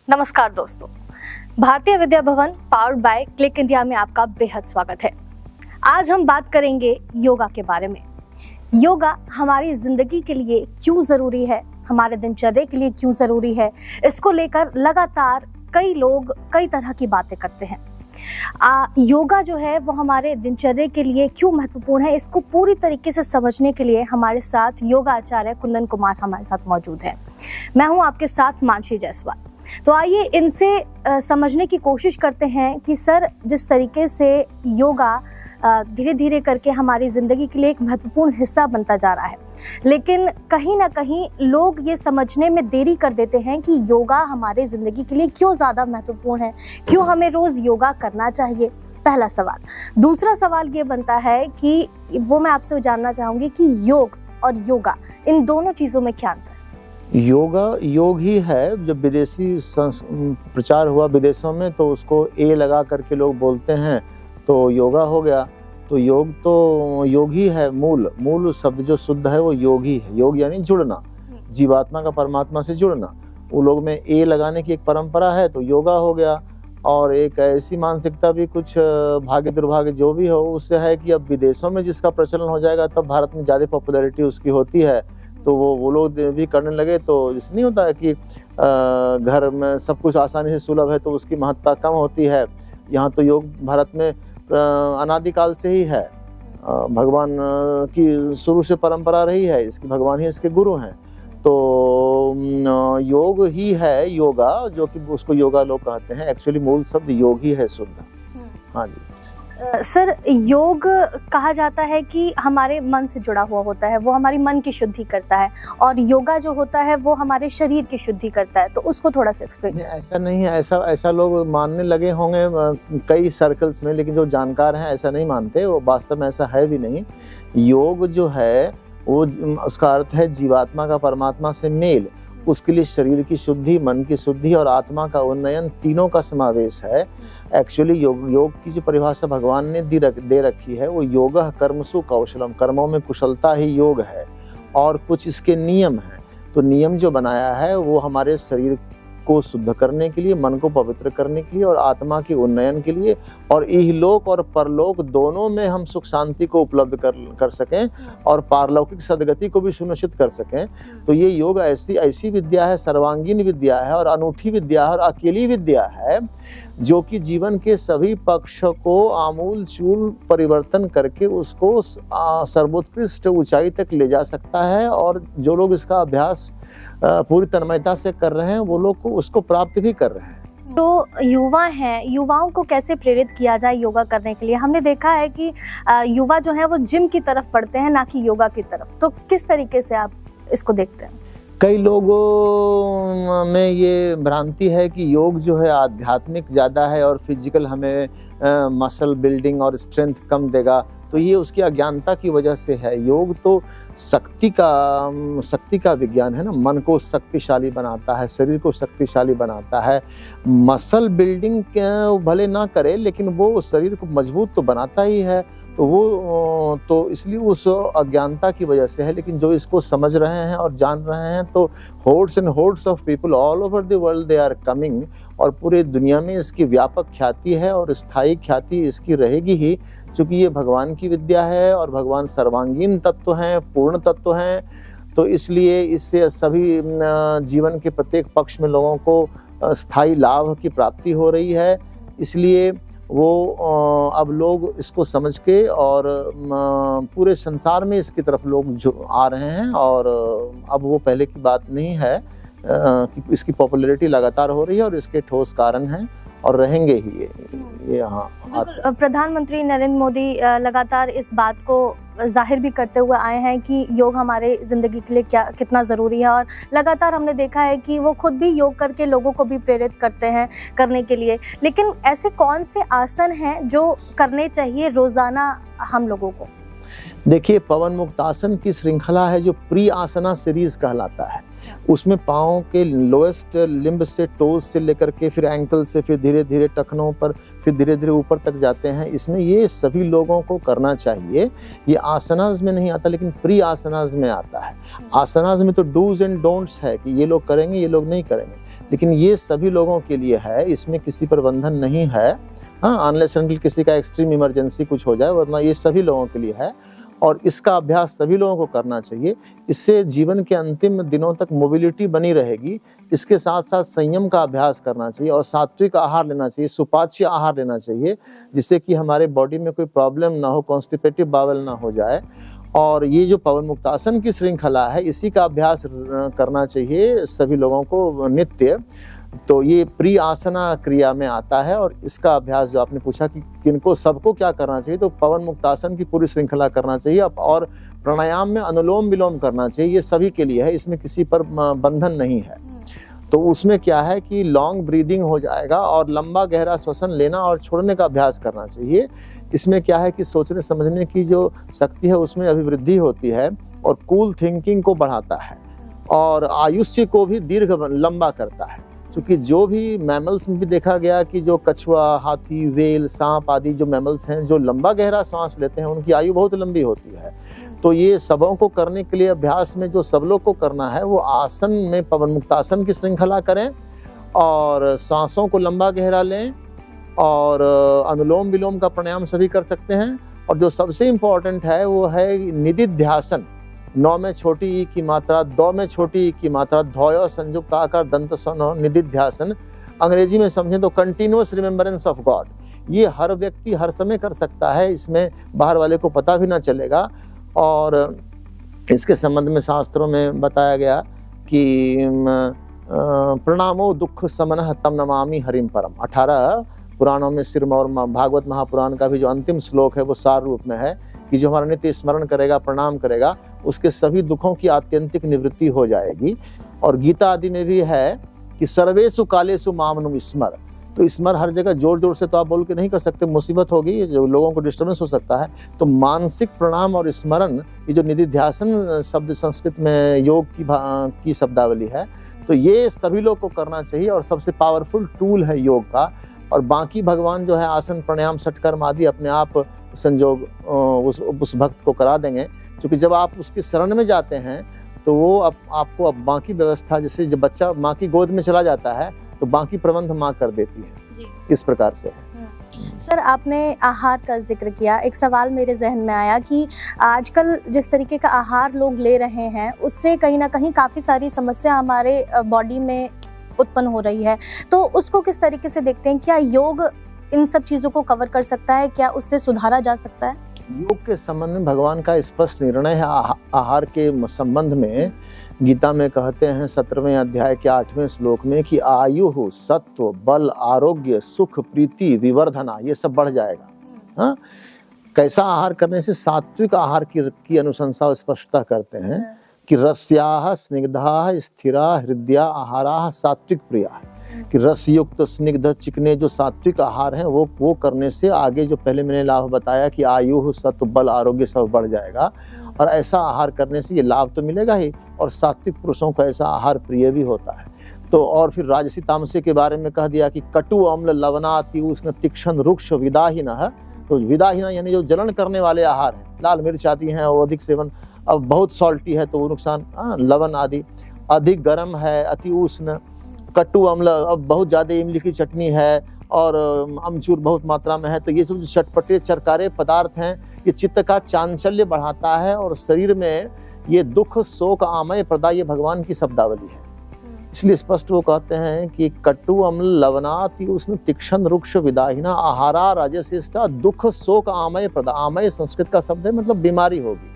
नमस्कार दोस्तों, Bharatiya Vidya Bhavan powered by click India में आपका बेहद स्वागत है। आज हम बात करेंगे योगा के बारे में। योगा हमारी जिंदगी के लिए क्यों जरूरी है, हमारे दिनचर्या के लिए क्यों जरूरी है, इसको लेकर लगातार कई लोग कई तरह की बातें करते हैं। योगा जो है वो हमारे दिनचर्या के लिए क्यों महत्वपूर्ण है, इसको पूरी तरीके से समझने के लिए हमारे साथ योगा आचार्य कुंदन कुमार हमारे साथ मौजूद हैं। मैं हूं आपके साथ मानसी जायसवाल। तो आइए इनसे समझने की कोशिश करते हैं कि सर, जिस तरीके से योगा धीरे धीरे करके हमारी ज़िंदगी के लिए एक महत्वपूर्ण हिस्सा बनता जा रहा है, लेकिन कहीं ना कहीं लोग ये समझने में देरी कर देते हैं कि योगा हमारे ज़िंदगी के लिए क्यों ज़्यादा महत्वपूर्ण है, क्यों हमें रोज़ योगा करना चाहिए। पहला सवाल। दूसरा सवाल ये बनता है कि वो मैं आपसे जानना चाहूँगी कि योग और योगा, इन दोनों चीज़ों में क्या अंतर है? योग ही है। जब विदेशी प्रचार हुआ विदेशों में तो उसको ए लगा करके लोग बोलते हैं तो योगा हो गया। तो योग ही है। मूल शब्द जो शुद्ध है वो योग ही है। योग यानी जुड़ना, जीवात्मा का परमात्मा से जुड़ना। वो लोग में ए लगाने की एक परंपरा है तो योगा हो गया। और एक ऐसी मानसिकता भी कुछ भाग्य दुर्भाग्य जो भी हो उससे है कि अब विदेशों में जिसका प्रचलन हो जाएगा तब भारत में ज़्यादा पॉपुलैरिटी उसकी होती है, तो वो लोग भी करने लगे। तो इसलिए नहीं होता है कि घर में सब कुछ आसानी से सुलभ है तो उसकी महत्ता कम होती है। यहाँ तो योग भारत में अनादिकाल से ही है। भगवान की शुरू से परंपरा रही है, इसकी भगवान ही इसके गुरु हैं। तो योग ही है योगा, जो कि उसको योगा लोग कहते हैं। एक्चुअली मूल शब्द योग ही है शुद्ध। हाँ जी सर, योग कहा जाता है कि हमारे मन से जुड़ा हुआ होता है, वो हमारी मन की शुद्धि करता है, और योगा जो होता है वो हमारे शरीर की शुद्धि करता है। तो उसको थोड़ा सा एक्सप्लेन। ऐसा नहीं है, ऐसा लोग मानने लगे होंगे कई सर्कल्स में, लेकिन जो जानकार हैं ऐसा नहीं मानते। वो वास्तव में ऐसा है भी नहीं। योग जो है वो उसका अर्थ है जीवात्मा का परमात्मा से मेल। उसके लिए शरीर की शुद्धि, मन की शुद्धि और आत्मा का उन्नयन, तीनों का समावेश है। एक्चुअली योग की जो परिभाषा भगवान ने दे रखी है वो योगः कर्मसु कौशलम, कर्मों में कुशलता ही योग है। और कुछ इसके नियम हैं। तो नियम जो बनाया है वो हमारे शरीर को शुद्ध करने के लिए, मन को पवित्र करने के लिए और आत्मा के उन्नयन के लिए, और इहलोक और परलोक दोनों में हम सुख शांति को उपलब्ध कर सकें और पारलौकिक सदगति को भी सुनिश्चित कर सकें। तो ये योग ऐसी विद्या है, सर्वांगीण विद्या है और अनूठी विद्या है और अकेली विद्या है जो कि जीवन के सभी पक्ष को आमूल चूल परिवर्तन करके उसको सर्वोत्कृष्ट ऊंचाई तक ले जा सकता है। और जो लोग इसका अभ्यास पूरी तन्मयता से कर रहे हैं वो लोग को उसको प्राप्त भी कर रहे हैं। तो युवा हैं, युवाओं को कैसे प्रेरित किया जाए योगा करने के लिए? हमने देखा है कि युवा जो है वो जिम की तरफ बढ़ते हैं, ना कि योगा की तरफ। तो किस तरीके से आप इसको देखते हैं? कई लोगों में ये भ्रांति है कि योग जो है आध्यात्मिक ज़्यादा है और फिजिकल हमें मसल बिल्डिंग और स्ट्रेंथ कम देगा। तो ये उसकी अज्ञानता की वजह से है। योग तो शक्ति का विज्ञान है ना। मन को शक्तिशाली बनाता है, शरीर को शक्तिशाली बनाता है। मसल बिल्डिंग भले ना करे लेकिन वो शरीर को मजबूत तो बनाता ही है। तो इसलिए उस अज्ञानता की वजह से है। लेकिन जो इसको समझ रहे हैं और जान रहे हैं तो hordes and hordes of people all over the world they are coming, और पूरे दुनिया में इसकी व्यापक ख्याति है और स्थायी ख्याति इसकी रहेगी ही, क्योंकि ये भगवान की विद्या है और भगवान सर्वांगीण तत्व हैं, पूर्ण तत्व हैं। तो इसलिए इससे सभी जीवन के प्रत्येक पक्ष में लोगों को स्थायी लाभ की प्राप्ति हो रही है। इसलिए वो अब लोग इसको समझ के और पूरे संसार में इसकी तरफ लोग जो आ रहे हैं। और अब वो पहले की बात नहीं है कि इसकी पॉपुलैरिटी लगातार हो रही है और इसके ठोस कारण हैं और रहेंगे ही ये। हाँ, प्रधानमंत्री नरेंद्र मोदी लगातार इस बात को जाहिर भी करते हुए आए हैं कि योग हमारे ज़िंदगी के लिए कितना ज़रूरी है, और लगातार हमने देखा है कि वो खुद भी योग करके लोगों को भी प्रेरित करते हैं करने के लिए। लेकिन ऐसे कौन से आसन हैं जो करने चाहिए रोज़ाना हम लोगों को? देखिए, पवन मुक्तासन की श्रृंखला है जो प्री आसना सीरीज कहलाता है। उसमें पाँव के लोएस्ट लिम्ब से, टोज से लेकर के फिर एंकल से, फिर धीरे धीरे टखनों पर, फिर धीरे धीरे ऊपर तक जाते हैं। इसमें ये सभी लोगों को करना चाहिए। ये आसनाज में नहीं आता लेकिन प्री आसनाज में आता है। आसनाज में तो डूज एंड डोंट्स है कि ये लोग करेंगे, ये लोग नहीं करेंगे। लेकिन ये सभी लोगों के लिए है, इसमें किसी पर बंधन नहीं है। हाँ, अनलेस अनटिल किसी का एक्सट्रीम इमरजेंसी कुछ हो जाए, वरना ये सभी लोगों के लिए है और इसका अभ्यास सभी लोगों को करना चाहिए। इससे जीवन के अंतिम दिनों तक मोबिलिटी बनी रहेगी। इसके साथ साथ संयम का अभ्यास करना चाहिए और सात्विक आहार लेना चाहिए, सुपाच्य आहार लेना चाहिए, जिससे कि हमारे बॉडी में कोई प्रॉब्लम ना हो, कॉन्स्टिपेटिव बावल ना हो जाए। और ये जो पवन मुक्तासन की श्रृंखला है, इसी का अभ्यास करना चाहिए सभी लोगों को नित्य। तो ये प्री आसना क्रिया में आता है और इसका अभ्यास जो आपने पूछा कि किनको सबको क्या करना चाहिए, तो पवन मुक्तासन की पूरी श्रृंखला करना चाहिए और प्राणायाम में अनुलोम विलोम करना चाहिए। ये सभी के लिए है, इसमें किसी पर बंधन नहीं है। तो उसमें क्या है कि लॉन्ग ब्रीदिंग हो जाएगा और लंबा गहरा श्वसन लेना और छोड़ने का अभ्यास करना चाहिए। इसमें क्या है कि सोचने समझने की जो शक्ति है उसमें अभिवृद्धि होती है और कूल थिंकिंग को बढ़ाता है और आयुष्य को भी दीर्घ लंबा करता है। क्योंकि जो भी मैमल्स में भी देखा गया कि जो कछुआ, हाथी, वेल, सांप आदि जो मैमल्स हैं जो लंबा गहरा सांस लेते हैं, उनकी आयु बहुत लंबी होती है। तो ये सबों को करने के लिए अभ्यास में जो सब लोग को करना है वो आसन में पवन मुक्तासन की श्रृंखला करें और सांसों को लंबा गहरा लें और अनुलोम विलोम का प्राणायाम सभी कर सकते हैं। और जो सबसे इम्पोर्टेंट है वो है निदिध्यासन। 9 में छोटी ई की मात्रा, 2 में छोटी ई की मात्रा, धौय संयुक्त आकार दंत स्वन निदिध्यासन। अंग्रेजी में समझें तो कंटिन्यूअस रिमेम्बरेंस ऑफ गॉड। ये हर व्यक्ति हर समय कर सकता है, इसमें बाहर वाले को पता भी ना चलेगा। और इसके संबंध में शास्त्रों में बताया गया कि प्रणामो दुख समनः तम नमामि हरिम परम। 18 पुराणों में सिरमौर भागवत महापुराण का भी जो अंतिम श्लोक है वो सार रूप में है कि जो हमारा नित्य स्मरण करेगा, प्रणाम करेगा, उसके सभी दुखों की आत्यंतिक निवृत्ति हो जाएगी। और गीता आदि में भी है कि सर्वेषु कालेषु मामनुम स्मर। तो स्मर हर जगह जोर जोर से तो आप बोल के नहीं कर सकते, मुसीबत होगी, जो लोगों को डिस्टर्बेंस हो सकता है। तो मानसिक प्रणाम और स्मरण, ये जो निदिध्यासन शब्द संस्कृत में योग की शब्दावली है, तो ये सभी लोग को करना चाहिए और सबसे पावरफुल टूल है योग का। और बाकी भगवान जो है आसन प्राणायाम षटकर्म आदि अपने आप संजोग उस भक्त को करा देंगे। क्योंकि जब आप उसकी शरण में जाते हैं तो वो आपको अब बाकी व्यवस्था, जैसे जब बच्चा माँ की गोद में चला जाता है तो बाकी प्रबंध माँ कर देती है जी। इस प्रकार से। सर, आपने आहार का जिक्र किया, एक सवाल मेरे जहन में आया कि आजकल जिस तरीके का आहार लोग ले रहे हैं उससे कहीं ना कहीं काफ़ी सारी समस्या हमारे बॉडी में उत्पन्न हो रही है। तो उसको किस तरीके से देखते हैं? क्या योग इन सब चीज़ों को कवर कर सकता है? क्या उससे सुधारा जा सकता है? योग के संबंध में भगवान का स्पष्ट निर्णय है आहार के संबंध में। गीता में कहते हैं 17वें अध्याय के 8वें श्लोक में कि आयु, सत्व, बल, आरोग्य, सुख, प्रीति, विवर्धना, ये सब बढ़ जाएगा। हाँ, कैसा आहार करने से? सात्विक आहार की अनुशंसा स्पष्टता करते हैं कि रस्याः स्निग्धाः स्थिरा हृदया आहाराः सात्विक प्रिया। कि रसयुक्त स्निग्ध चिकने जो सात्विक आहार हैं वो करने से आगे जो पहले मैंने लाभ बताया कि आयु, सत्व, बल, आरोग्य सब बढ़ जाएगा। और ऐसा आहार करने से ये लाभ तो मिलेगा ही, और सात्विक पुरुषों को ऐसा आहार प्रिय भी होता है। तो और फिर राजसी तामसी के बारे में कह दिया कि कटु अम्ल लवनाति उष्ण तीक्ष्ण रुक्ष विदाहीनः। तो विदाहीन यानी जो जलन करने वाले आहार हैं, लाल मिर्च आदि हैं और अधिक सेवन, अब बहुत सॉल्टी है तो वो नुकसान, लवण आदि, अधिक गर्म है, अति उष्ण, कटु अम्ल, अब बहुत ज़्यादा इमली की चटनी है और अमचूर बहुत मात्रा में है, तो ये सब जो चटपटे चरकारे पदार्थ हैं ये चित्त का चांचल्य बढ़ाता है और शरीर में ये दुख शोक आमय प्रदा, ये भगवान की शब्दावली है। इसलिए स्पष्ट वो कहते हैं कि कटु अम्ल लवनाति उष्ण तीक्ष्ण रुक्ष विदाहीना आहारा राजशिष्टा दुख शोक आमय प्रदा। आमय संस्कृत का शब्द है, मतलब बीमारी होगी।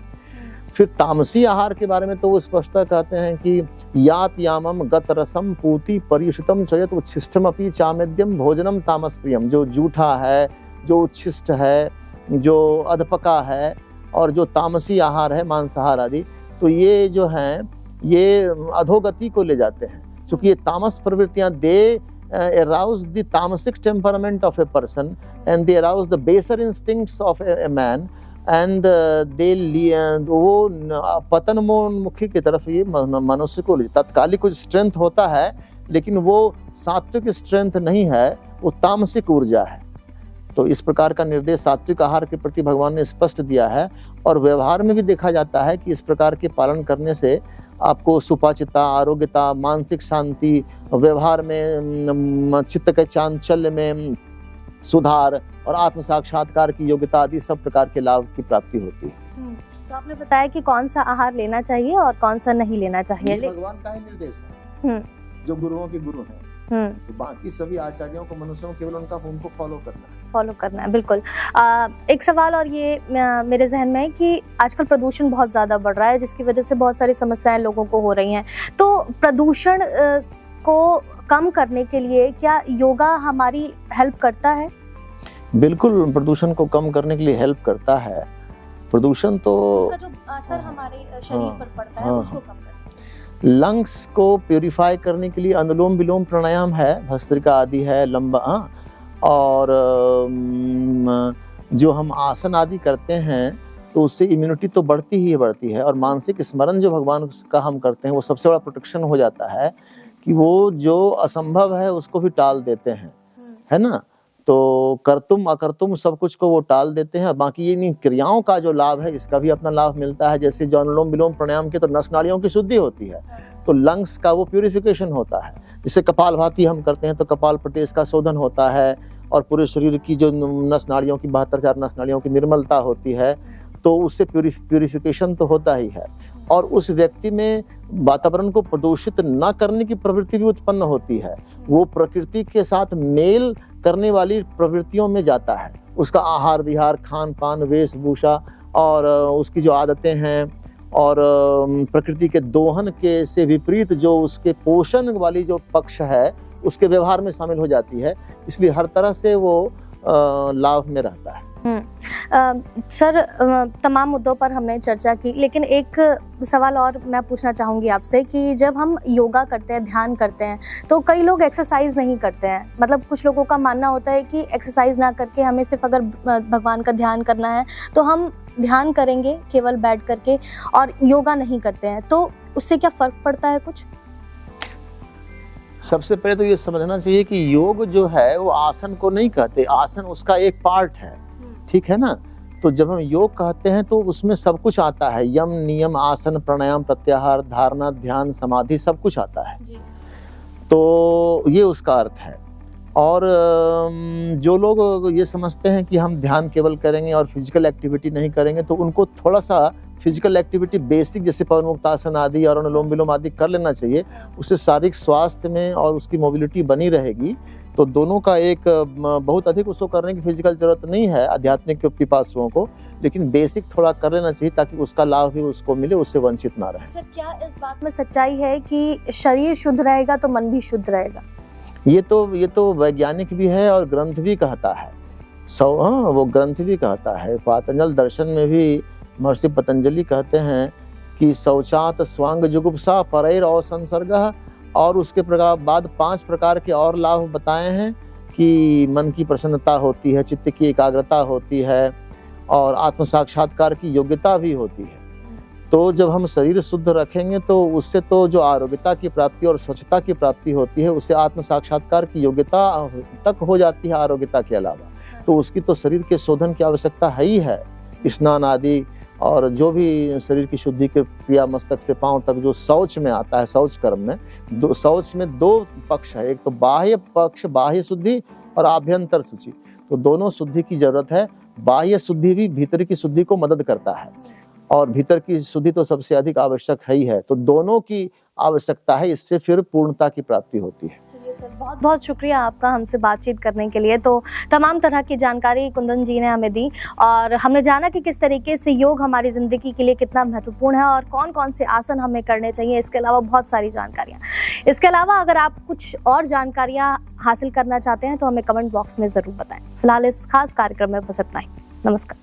फिर तामसी आहार के बारे में तो वो स्पष्टता कहते हैं कि यात यामम गत रसम पूति परियुषितम चयत उच्छिष्टम अपि चामेद्यम भोजनम तामस प्रियम। जो जूठा है, जो उच्छिष्ट है, जो अधपका है और जो तामसी आहार है, मांसाहार आदि, तो ये जो हैं ये अधोगति को ले जाते हैं। क्योंकि ये तामस प्रवृत्तियां दे arouse the tamasic temperament of a person and they arouse the baser instincts of a man and वो पतनोन्मुखी की तरफ ये मनुष्य को तत्कालिक कुछ स्ट्रेंथ होता है, लेकिन वो सात्विक स्ट्रेंथ नहीं है, वो तामसिक ऊर्जा है। तो इस प्रकार का निर्देश सात्विक आहार के प्रति भगवान ने स्पष्ट दिया है और व्यवहार में भी देखा जाता है कि इस प्रकार के पालन करने से आपको सुपाच्यता, आरोग्यता, मानसिक शांति, व्यवहार में चित्त के चांचल्य में सुधार और आत्म साक्षात्कार की योग्यता आदि सब प्रकार के लाभ की प्राप्ति होती है। तो आपने बताया कि कौन सा आहार लेना चाहिए और कौन सा नहीं लेना चाहिए। ये भगवान का ही निर्देश है, जो गुरुओं के गुरु हैं। तो बाकी सभी आचार्यों को, मनुष्यों को केवल उनको फॉलो करना है। बिल्कुल। एक सवाल और ये मेरे जहन में है कि आजकल प्रदूषण बहुत ज़्यादा बढ़ रहा है, जिसकी वजह से बहुत सारी समस्याएं लोगों को हो रही हैं। तो प्रदूषण को कम करने के लिए क्या योगा हमारी हेल्प करता है? बिल्कुल, प्रदूषण को कम करने के लिए हेल्प करता है। प्रदूषण तो उसका जो असर हमारे शरीर पर पड़ता है उसको कम करता है। लंग्स को प्यूरिफाई करने के लिए अनुलोम विलोम प्राणायाम है, भस्त्रिका आदि है, लंबा और जो हम आसन आदि करते हैं तो उससे इम्यूनिटी तो बढ़ती है। और मानसिक स्मरण जो भगवान का हम करते हैं वो सबसे बड़ा प्रोटेक्शन हो जाता है कि वो जो असंभव है उसको भी टाल देते हैं, है ना। तो कर्तुम अकर्तुम सब कुछ को वो टाल देते हैं। बाकी ये नहीं, क्रियाओं का जो लाभ है इसका भी अपना लाभ मिलता है। जैसे जो अनुलोम विलोम प्राणायाम के तो नस नाड़ियों की शुद्धि होती है, तो लंग्स का वो प्यूरिफिकेशन होता है। जैसे कपालभाति हम करते हैं तो कपाल प्रदेश का शोधन होता है और पूरे शरीर की जो नस नाड़ियों की 72,000 नस नाड़ियों की निर्मलता होती है, तो उससे प्यूरिफिकेशन तो होता ही है। और उस व्यक्ति में वातावरण को प्रदूषित न करने की प्रवृत्ति भी उत्पन्न होती है। वो प्रकृति के साथ मेल करने वाली प्रवृत्तियों में जाता है। उसका आहार विहार, खान पान, वेशभूषा और उसकी जो आदतें हैं और प्रकृति के दोहन के से विपरीत जो उसके पोषण वाली जो पक्ष है उसके व्यवहार में शामिल हो जाती है। इसलिए हर तरह से वो लाभ में रहता है। सर, तमाम मुद्दों पर हमने चर्चा की, लेकिन एक सवाल और मैं पूछना चाहूँगी आपसे कि जब हम योगा करते हैं, ध्यान करते हैं, तो कई लोग एक्सरसाइज नहीं करते हैं। मतलब कुछ लोगों का मानना होता है कि एक्सरसाइज ना करके हमें सिर्फ अगर भगवान का ध्यान करना है तो हम ध्यान करेंगे केवल बैठ करके और योगा नहीं करते हैं, तो उससे क्या फ़र्क पड़ता है कुछ? सबसे पहले तो ये समझना चाहिए कि योग जो है वो आसन को नहीं कहते, आसन उसका एक पार्ट है, ठीक है ना। तो जब हम योग कहते हैं तो उसमें सब कुछ आता है, यम नियम, आसन, प्राणायाम, प्रत्याहार, धारणा, ध्यान, समाधि, सब कुछ आता है। तो ये उसका अर्थ है। और जो लोग ये समझते हैं कि हम ध्यान केवल करेंगे और फिजिकल एक्टिविटी नहीं करेंगे, तो उनको थोड़ा सा फिजिकल एक्टिविटी बेसिक जैसे पवन मुक्तासन आदि और अनुलोम विलोम आदि कर लेना चाहिए। उससे शारीरिक स्वास्थ्य में और उसकी मोबिलिटी बनी रहेगी। तो दोनों का एक बहुत अधिक उसको करने की फिजिकल जरूरत नहीं है आध्यात्मिक पिपासुओं को, लेकिन बेसिक थोड़ा कर लेना चाहिए ताकि उसका लाभ भी उसको मिले, उससे वंचित ना रहे। सर, क्या इस बात में सच्चाई है कि शरीर शुद्ध रहेगा तो मन भी शुद्ध रहेगा? ये तो वैज्ञानिक भी है और ग्रंथ भी कहता है। वो ग्रंथ भी कहता है। पातंजल दर्शन में भी महर्षि पतंजलि कहते हैं कि शौचात स्वांग जुगुप्सा परैर और संसर्गः, और उसके बाद 5 प्रकार के और लाभ बताए हैं कि मन की प्रसन्नता होती है, चित्त की एकाग्रता होती है और आत्म साक्षात्कार की योग्यता भी होती है। तो जब हम शरीर शुद्ध रखेंगे तो उससे तो जो आरोग्यता की प्राप्ति और स्वच्छता की प्राप्ति होती है, उससे आत्म साक्षात्कार की योग्यता तक हो जाती है आरोग्यता के अलावा। तो उसकी तो शरीर के शोधन की आवश्यकता है ही है, स्नान आदि और जो भी शरीर की शुद्धि की क्रिया, मस्तक से पांव तक जो शौच में आता है, शौच कर्म में शौच में 2 पक्ष है, एक तो बाह्य पक्ष, बाह्य शुद्धि और आभ्यंतर शुचि। तो दोनों शुद्धि की जरूरत है। बाह्य शुद्धि भी भीतर की शुद्धि को मदद करता है और भीतर की शुद्धि तो सबसे अधिक आवश्यक है ही है। तो दोनों की आवश्यकता है, इससे फिर पूर्णता की प्राप्ति होती है। चलिए सर, बहुत बहुत शुक्रिया आपका हमसे बातचीत करने के लिए। तो तमाम तरह की जानकारी कुंदन जी ने हमें दी और हमने जाना कि किस तरीके से योग हमारी ज़िंदगी के लिए कितना महत्वपूर्ण है और कौन कौन से आसन हमें करने चाहिए। इसके अलावा बहुत सारी जानकारियाँ। इसके अलावा अगर आप कुछ और जानकारियाँ हासिल करना चाहते हैं तो हमें कमेंट बॉक्स में ज़रूर बताएं। फिलहाल इस खास कार्यक्रम में बस इतना ही। नमस्कार।